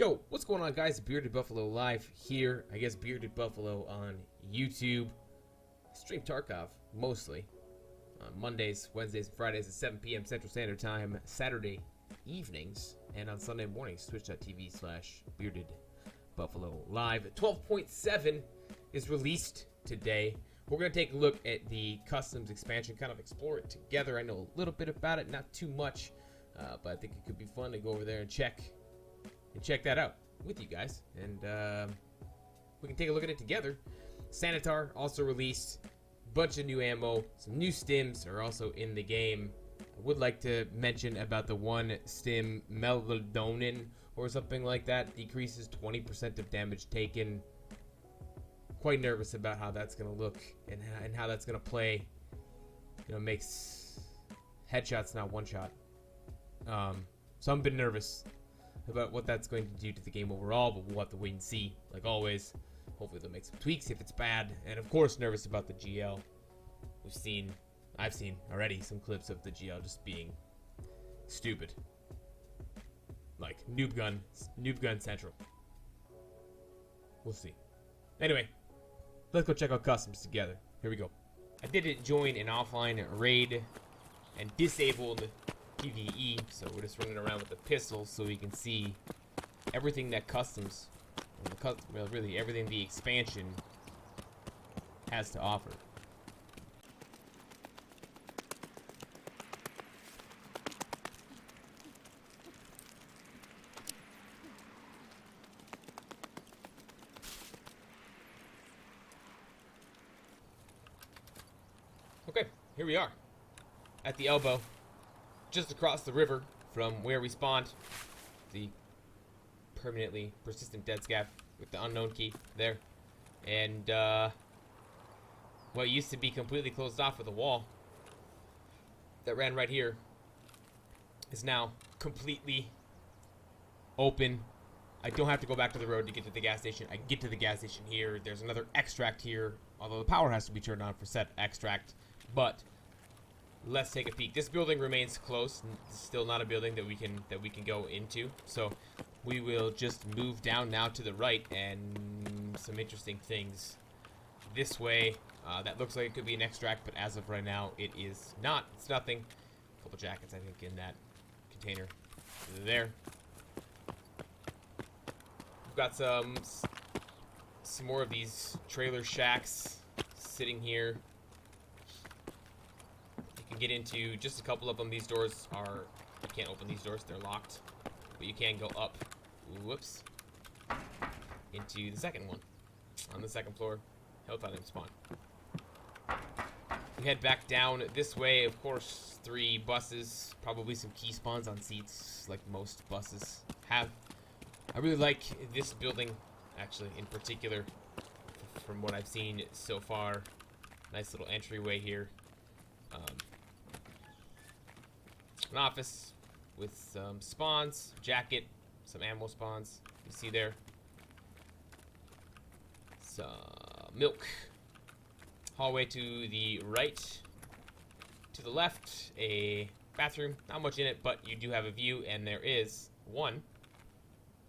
Yo, what's going on, guys? Bearded Buffalo live here. I guess Bearded Buffalo on YouTube. Stream Tarkov, mostly. On Mondays, Wednesdays, and Fridays at 7 p.m. Central Standard Time. Saturday evenings. And on Sunday mornings, twitch.tv/BeardedBuffalo live. 12.7 is released today. We're going to take a look at the customs expansion, kind of explore it together. I know a little bit about it, not too much. But I think it could be fun to go over there and check that out with you guys, and we can take a look at it together. Sanitar also released a bunch of new ammo. Some new stims are also in the game. I would like to mention about the one stim, melatonin or something like that, decreases 20% of damage taken. Quite nervous about how that's going to look and how that's going to play. You know, makes headshots not one shot. So I'm a bit nervous about what that's going to do to the game overall, but we'll have to wait and see, like always. Hopefully they'll make some tweaks if it's bad, and of course nervous about the GL. I've seen already some clips of the GL just being stupid. Like noob gun central. We'll see. Anyway, let's go check out customs together. Here we go. I did join an offline raid and disabled PvE, so we're just running around with the pistol so we can see everything that customs, well, really everything the expansion has to offer. Okay, here we are at the elbow, just across the river from where we spawned. The permanently persistent dead scav with the unknown key there. And what used to be completely closed off with a wall that ran right here is now completely open. I don't have to go back to the road to get to the gas station. I get to the gas station here. There's another extract here, although the power has to be turned on for said extract. But let's take a peek. This building remains closed. It's still not a building that we can go into. So we will just move down now to the right, and some interesting things this way. That looks like it could be an extract, but as of right now, it is not. It's nothing. A couple jackets, I think, in that container there. We've got some more of these trailer shacks sitting here. Get into just a couple of them. These doors are, you can't open these doors, they're locked, but you can go up, whoops, into the second one. On the second floor, health item spawn. We head back down this way. Of course, 3 buses, probably some key spawns on seats like most buses have. I really like this building, actually, in particular, from what I've seen so far. Nice little entryway here. An office with some spawns, jacket, some ammo spawns. You see there. Some milk. Hallway to the right. To the left, a bathroom. Not much in it, but you do have a view, and there is one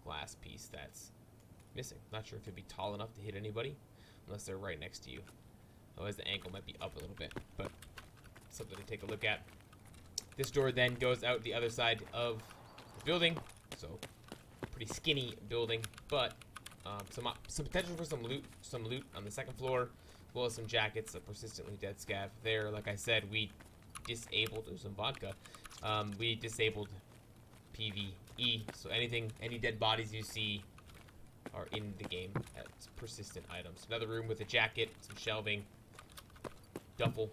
glass piece that's missing. Not sure if it'd be tall enough to hit anybody, unless they're right next to you. Otherwise, the angle might be up a little bit, but something to take a look at. This door then goes out the other side of the building, so pretty skinny building, but some potential for some loot on the second floor, as well as some jackets, a persistently dead scav there. Like I said, we disabled, there's some vodka, we disabled PvE, so any dead bodies you see are in the game as persistent items. Another room with a jacket, some shelving, duffel.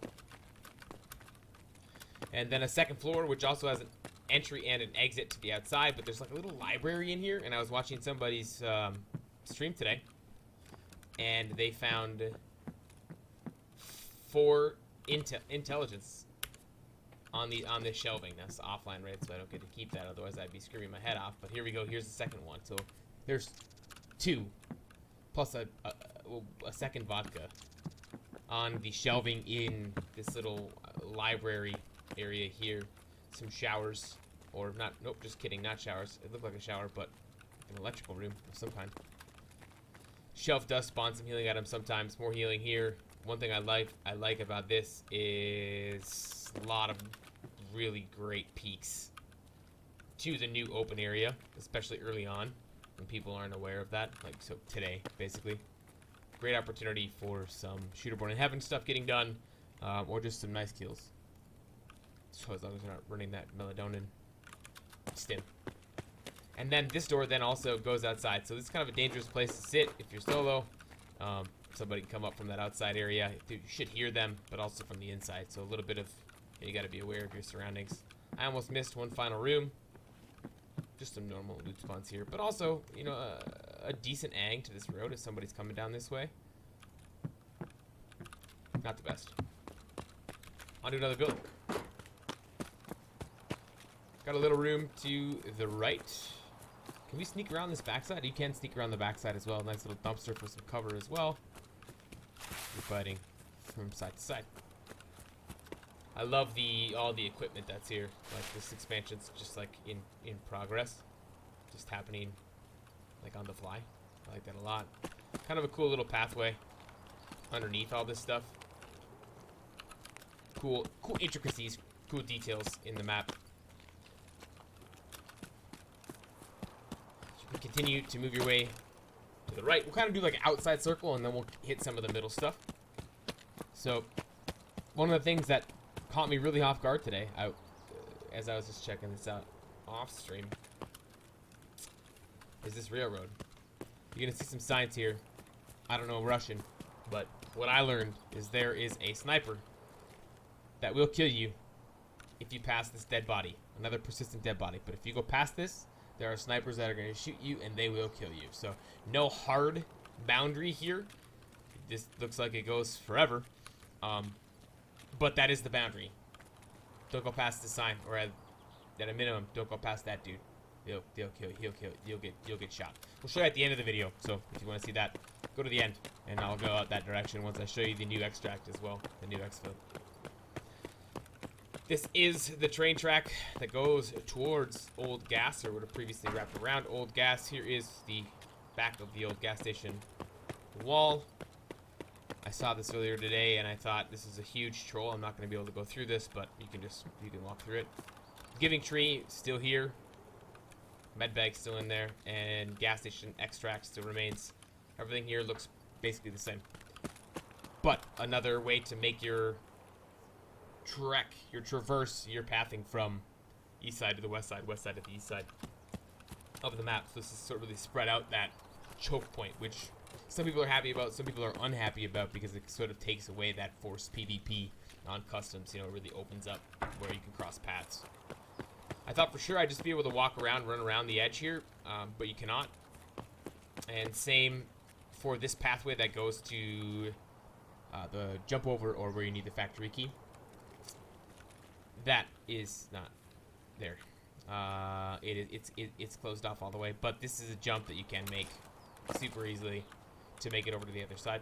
And then a second floor, which also has an entry and an exit to the outside, but there's like a little library in here, and I was watching somebody's stream today, and they found 4 intelligence on this shelving. That's offline raid, so I don't get to keep that, otherwise I'd be screaming my head off. But here we go, here's the second one. So there's 2, plus a second vodka on the shelving in this little library area here. Some showers, or not, nope, just kidding, not showers. It looked like a shower, but an electrical room of some kind. Shelf does spawn some healing items sometimes. More healing here. One thing I like about this is a lot of really great peeks to the new open area, especially early on when people aren't aware of that. Like so today, basically. Great opportunity for some Shooterborn in Heaven stuff getting done, or just some nice kills. So as long as you're not running that Melatonin stim. And then this door then also goes outside. So this is kind of a dangerous place to sit if you're solo. Somebody can come up from that outside area. You should hear them, but also from the inside. So a little bit of, you got to be aware of your surroundings. I almost missed one final room. Just some normal loot spawns here. But also, you know, a decent ang to this road if somebody's coming down this way. Not the best. On to another building. Got a little room to the right. Can we sneak around this backside? You can sneak around the backside as well. Nice little dumpster for some cover as well. You're fighting from side to side. I love all the equipment that's here. Like this expansion's just like in progress. Just happening like on the fly. I like that a lot. Kind of a cool little pathway underneath all this stuff. Cool intricacies, cool details in the map. You continue to move your way to the right. We'll kind of do like an outside circle and then we'll hit some of the middle stuff. So, one of the things that caught me really off guard today, as I was just checking this out off stream, is this railroad. You're gonna see some signs here. I don't know Russian, but what I learned is there is a sniper that will kill you if you pass this dead body. Another persistent dead body. But if you go past this, there are snipers that are going to shoot you and they will kill you. So no hard boundary here. This looks like it goes forever. But that is the boundary. Don't go past the sign, or at a minimum, don't go past that dude. They'll kill you. You'll get shot. We'll show you at the end of the video. So if you want to see that, go to the end, and I'll go out that direction once I show you the new extract as well, the new exfil. This is the train track that goes towards Old Gas, or would have previously wrapped around Old Gas. Here is the back of the old gas station wall. I saw this earlier today, and I thought this is a huge troll. I'm not going to be able to go through this, but you can walk through it. Giving tree still here. Medbag still in there, and gas station extract still remains. Everything here looks basically the same. But another way to make your trek, your traverse, your pathing from east side to the west side to the east side of the map. So this is sort of really spread out that choke point, which some people are happy about, some people are unhappy about, because it sort of takes away that forced PvP on customs. You know, it really opens up where you can cross paths. I thought for sure I'd just be able to walk around, run around the edge here, but you cannot. And same for this pathway that goes to the jump over, or where you need the factory key. That is not there. It's closed off all the way, but this is a jump that you can make super easily to make it over to the other side.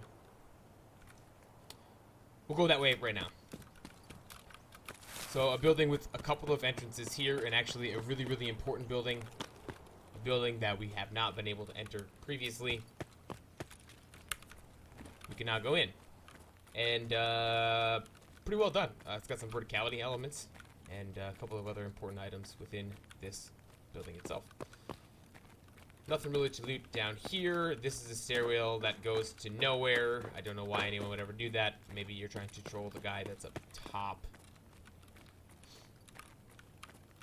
We'll go that way right now. So a building with a couple of entrances here, and actually a really, really important building. A building that we have not been able to enter previously. We can now go in. And pretty well done. It's got some verticality elements and a couple of other important items within this building itself. Nothing really to loot down here. This is a stairwell that goes to nowhere. I don't know why anyone would ever do that. Maybe you're trying to troll the guy that's up top.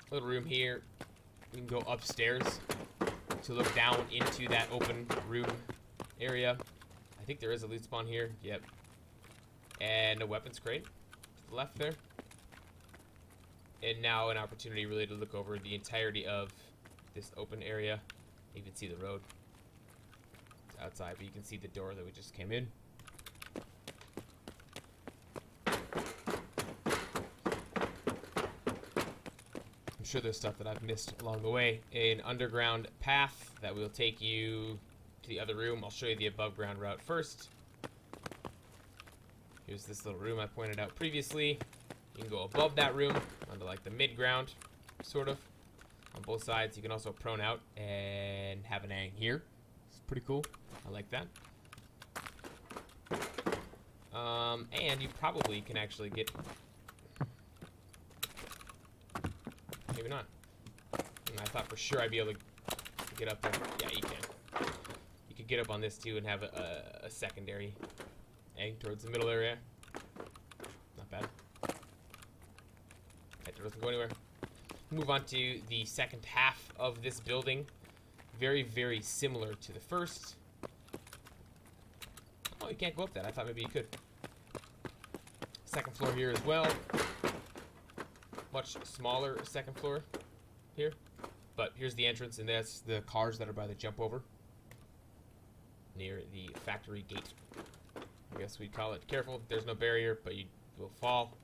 Little room here. You can go upstairs to look down into that open room area. I think there is a loot spawn here. Yep. And a weapons crate to the left there. And now an opportunity really to look over the entirety of this open area. You can see the road. It's outside, but you can see the door that we just came in. I'm sure there's stuff that I've missed along the way. An underground path that will take you to the other room. I'll show you the above ground route first. Here's this little room I pointed out previously. You can go above that room onto like the mid ground, sort of. on both sides. You can also prone out and have an ang here. It's pretty cool. I like that. And you probably can actually get... Maybe not. I thought for sure I'd be able to get up there. Yeah, you can. You could get up on this too and have a secondary egg towards the middle area. Not bad. That door doesn't go anywhere. Move on to the second half of this building. Very, very similar to the first. Oh, you can't go up that. I thought maybe you could. Second floor here as well. Much smaller second floor here. But here's the entrance, and that's the cars that are by the jump over. Near the factory gate. I guess we'd call it. Careful, there's no barrier, but you will fall.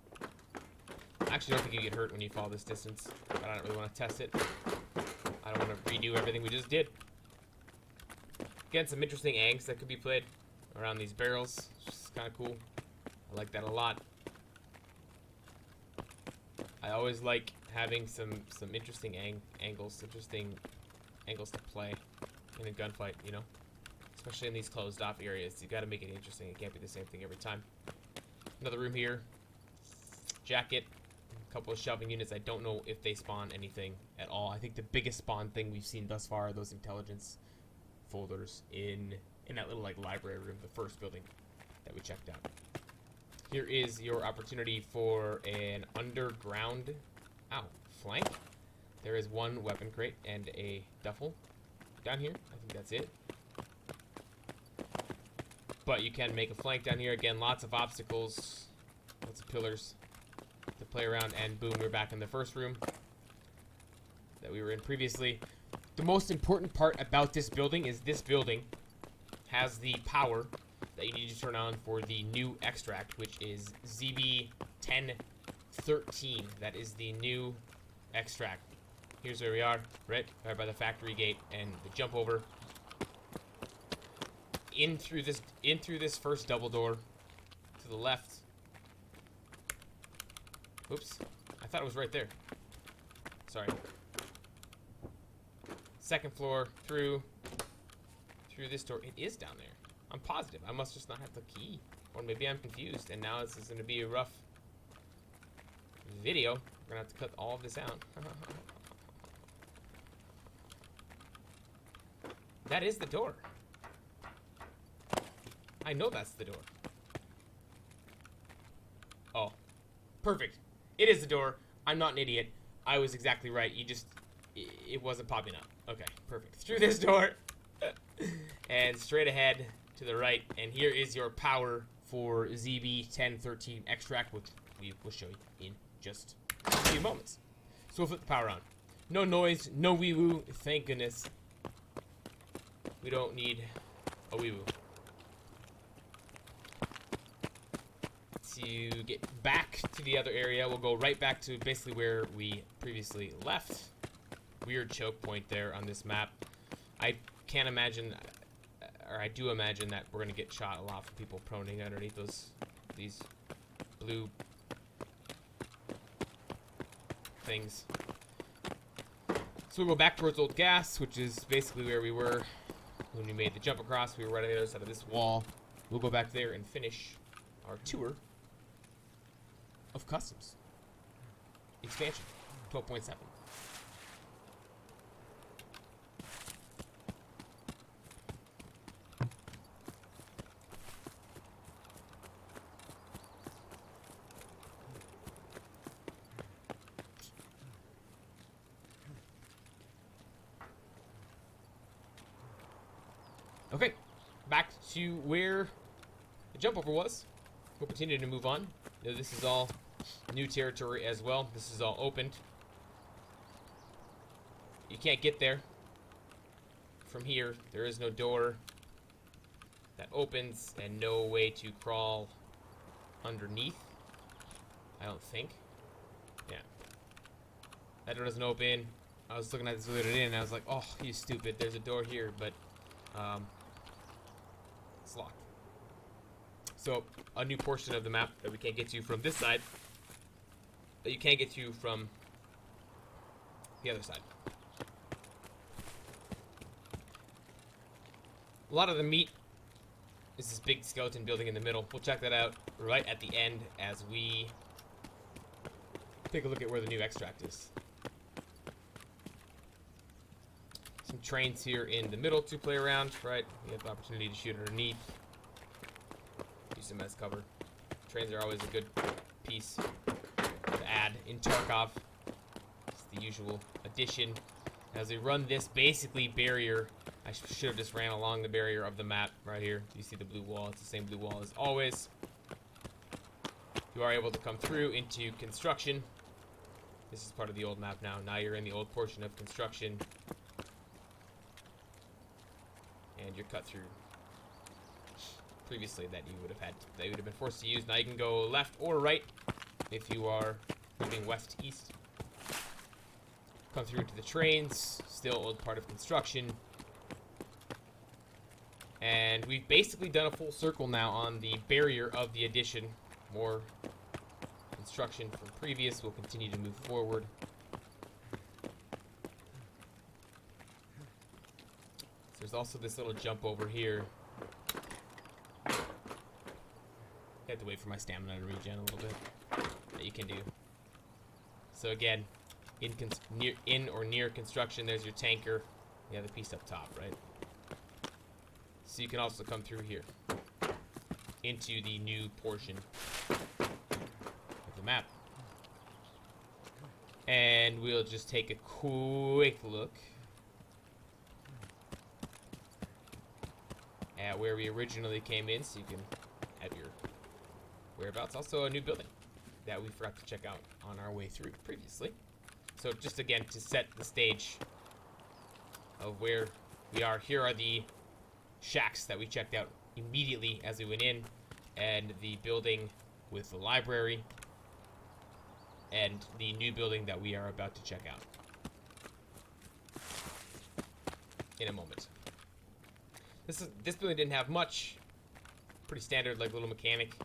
I actually don't think you get hurt when you fall this distance, but I don't really want to test it. I don't want to redo everything we just did. Again, some interesting angs that could be played around these barrels. It's kind of cool. I like that a lot. I always like having some interesting angles to play in a gunfight, you know? Especially in these closed off areas. You gotta make it interesting. It can't be the same thing every time. Another room here. Jacket. A couple of shelving units. I don't know if they spawn anything at all. I think the biggest spawn thing we've seen thus far are those intelligence folders in that little like library room, the first building that we checked out. Here is your opportunity for an underground flank. There is one weapon crate and a duffel down here. I think that's it. But you can make a flank down here. Again, lots of obstacles, lots of pillars to play around, and boom, we're back in the first room that we were in previously. The most important part about this building is this building has the power that you need to turn on for the new extract, which is ZB1013. That is the new extract. Here's where we are, right by the factory gate, and the jump over in through this first double door to the left. Oops, I thought it was right there. Sorry. Second floor through this door. It is down there. I'm positive. I must just not have the key. Or maybe I'm confused. And now this is going to be a rough video. We're going to have to cut all of this out. That is the door. I know that's the door. Oh. Perfect. It is the door. I'm not an idiot. I was exactly right. It wasn't popping up. Okay, perfect. Through this door. And straight ahead to the right, and here is your power for ZB1013 extract, which we will show you in just a few moments. So we'll flip the power on. No noise, no wee-woo, thank goodness. We don't need a wee-woo. To get back to the other area, we'll go right back to basically where we previously left. Weird choke point there on this map. I can't imagine... or I do imagine that we're gonna get shot a lot from people proning underneath these blue things. So we'll go back towards Old Gas, which is basically where we were when we made the jump across. We were right on the other side of this wall. We'll go back there and finish our tour of Customs Expansion 12.7. Okay, back to where the jump over was. We'll continue to move on. Now, this is all new territory as well. This is all opened. You can't get there from here. There is no door that opens and no way to crawl underneath. I don't think. Yeah. That door doesn't open. I was looking at this the other day and I was like, oh, you stupid. There's a door here, but it's locked. So, a new portion of the map that we can't get to from this side, that you can't get to from the other side. A lot of the meat is this big skeleton building in the middle. We'll check that out right at the end as we take a look at where the new extract is. Some trains here in the middle to play around, right? We have the opportunity to shoot underneath. Use them as cover. Trains are always a good piece to add in Tarkov. It's the usual addition. As we run this basically barrier, I should have just ran along the barrier of the map right here. You see the blue wall. It's the same blue wall as always. You are able to come through into construction. This is part of the old map now. Now you're in the old portion of construction. And you're cut through previously that you would have been forced to use. Now you can go left or right if you are moving west to east. Come through to the trains, still old part of construction. And we've basically done a full circle now on the barrier of the addition. More construction from previous. We'll continue to move forward. There's also this little jump over here. I have to wait for my stamina to regen a little bit. That you can do. So again, in or near construction, there's your tanker. You have the piece up top, right? So you can also come through here into the new portion of the map. And we'll just take a quick look at where we originally came in, so you can have your whereabouts. Also a new building that we forgot to check out on our way through previously. So just again to set the stage of where we are, here are the shacks that we checked out immediately as we went in, and the building with the library, and the new building that we are about to check out in a moment. This building didn't have much. Pretty standard, like little mechanic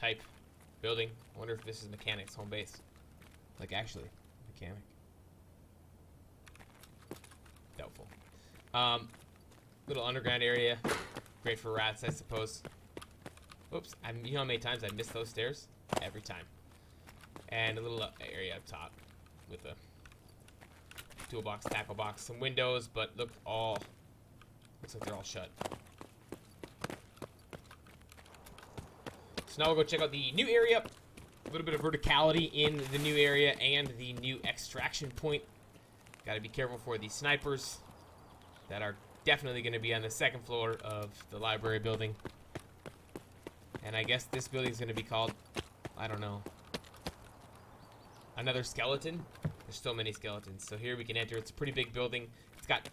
type building. I wonder if this is mechanic's home base. Like actually, mechanic. Doubtful. Little underground area. Great for rats, I suppose. Oops, you know how many times I missed those stairs? Every time. And a little area up top with a toolbox, tackle box, some windows, but looks like they're all shut. So now we'll go check out the new area. A little bit of verticality in the new area and the new extraction point. Gotta be careful for the snipers that are definitely going to be on the second floor of the library building. And I guess this building is going to be called, I don't know, another skeleton. There's so many skeletons. So here we can enter. It's a pretty big building. It's got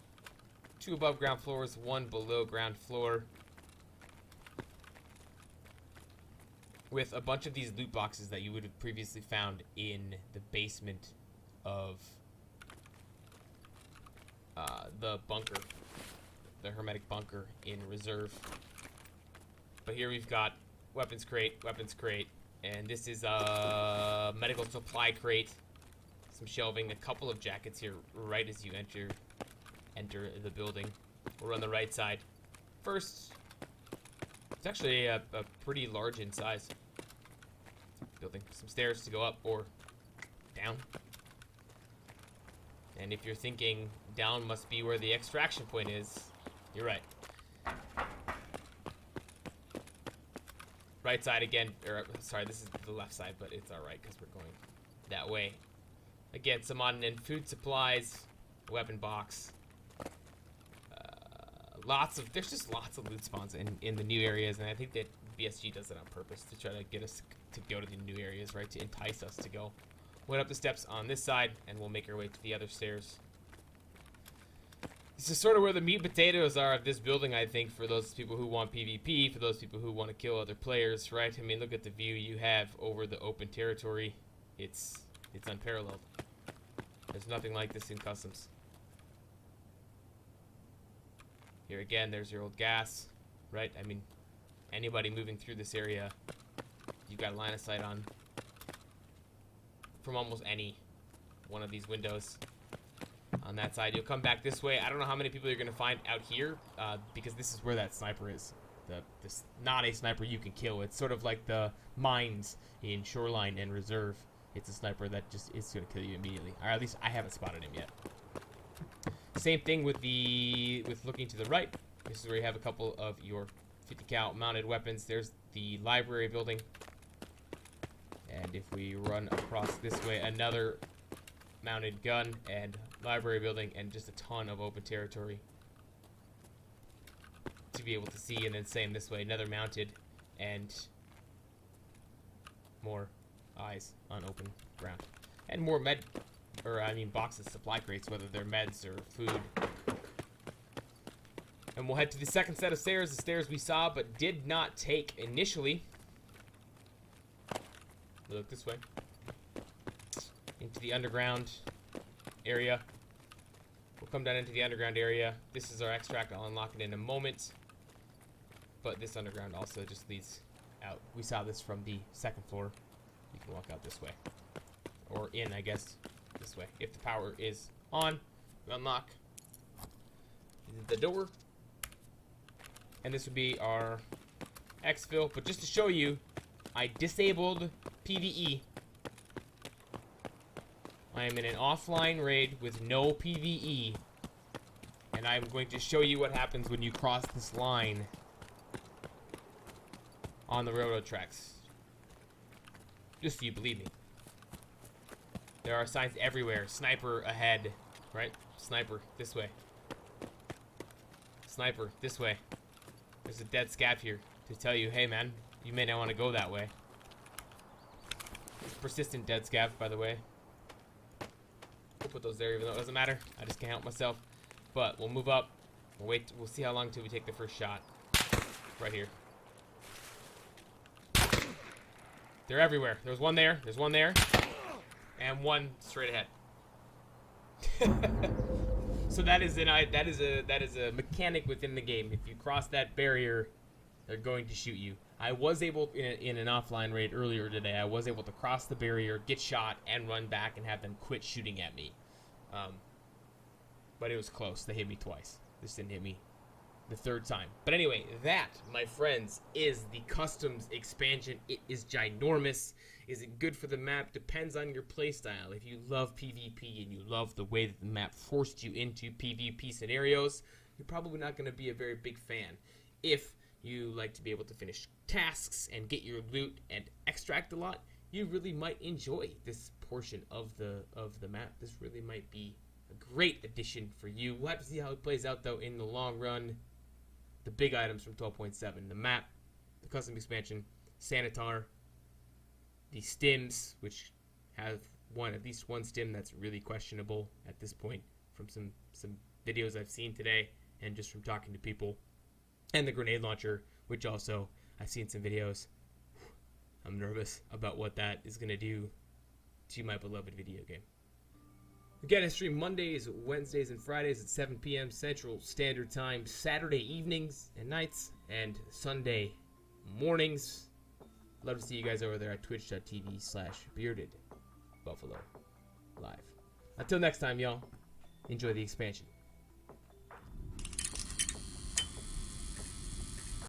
2 above ground floors, 1 below ground floor, with a bunch of these loot boxes that you would have previously found in the basement of the bunker, the hermetic bunker in reserve. But here we've got weapons crate, and this is a medical supply crate, some shelving, a couple of jackets here right as you enter the building. We're on the right side. First, it's actually a pretty large in size building. Some stairs to go up or down. And if you're thinking down must be where the extraction point is, you're right. Right side again, or sorry, this is the left side, but it's alright because we're going that way. Again, some on and food supplies, weapon box. There's just lots of loot spawns in the new areas, and I think that BSG does it on purpose to try to get us to go to the new areas, right? To entice us to go. Went up the steps on this side, and we'll make our way to the other stairs. This is sort of where the meat and potatoes are of this building, I think, for those people who want PvP, for those people who want to kill other players, right? I mean, look at the view you have over the open territory. It's unparalleled. There's nothing like this in Customs. Here again, there's your old gas, right? I mean, anybody moving through this area, you've got line of sight on from almost any one of these windows. on that side. You'll come back this way. I don't know how many people you're going to find out here because this is where that sniper is. This not a sniper you can kill. It's sort of like the mines in Shoreline and Reserve. It's a sniper that just is going to kill you immediately. Or at least I haven't spotted him yet. Same thing with looking to the right. This is where you have a couple of your 50 cal mounted weapons. There's the library building. And if we run across this way, another mounted gun and library building and just a ton of open territory to be able to see. And then same this way, another mounted and more eyes on open ground. And more boxes, supply crates, whether they're meds or food. And we'll head to the second set of stairs, the stairs we saw but did not take initially. We'll look this way. Into the underground area. We'll come down into the underground area. This is our extract. I'll unlock it in a moment. But this underground also just leads out. We saw this from the second floor. You can walk out this way. Or in, I guess, this way. If the power is on, we unlock the door. And this would be our exfil. But just to show you, I disabled PvE. I am in an offline raid with no PvE. And I'm going to show you what happens when you cross this line on the railroad tracks. Just so you believe me. There are signs everywhere. Sniper ahead. Right? Sniper this way. Sniper this way. There's a dead scav here to tell you, hey man, you may not want to go that way. It's persistent dead scav, by the way. We'll put those there even though it doesn't matter. I just can't help myself. But we'll move up. We'll wait. We'll see how long till we take the first shot. Right here. They're everywhere. There's one there. There's one there. And one straight ahead. So that is a mechanic within the game. If you cross that barrier, they're going to shoot you. I was able in an offline raid earlier today. I was able to cross the barrier, get shot, and run back and have them quit shooting at me. But it was close. They hit me twice. This didn't hit me the third time. But anyway, that, my friends, is the customs expansion. It is ginormous. Is it good for the map? Depends on your playstyle. If you love PvP and you love the way that the map forced you into PvP scenarios, you're probably not going to be a very big fan. If you like to be able to finish tasks and get your loot and extract a lot, you really might enjoy this portion of the map. This really might be a great addition for you. We'll have to see how it plays out, though, in the long run. The big items from 12.7, the map, the custom expansion, Sanitar, the stims, which have at least one stim that's really questionable at this point from some videos I've seen today and just from talking to people, and the grenade launcher, which also I've seen some videos. I'm nervous about what that is going to do to my beloved video game. Again, I stream Mondays, Wednesdays, and Fridays at 7 p.m. Central Standard Time, Saturday evenings and nights, and Sunday mornings. Love to see you guys over there at twitch.tv/BeardedBuffalo live. Until next time, y'all, enjoy the expansion.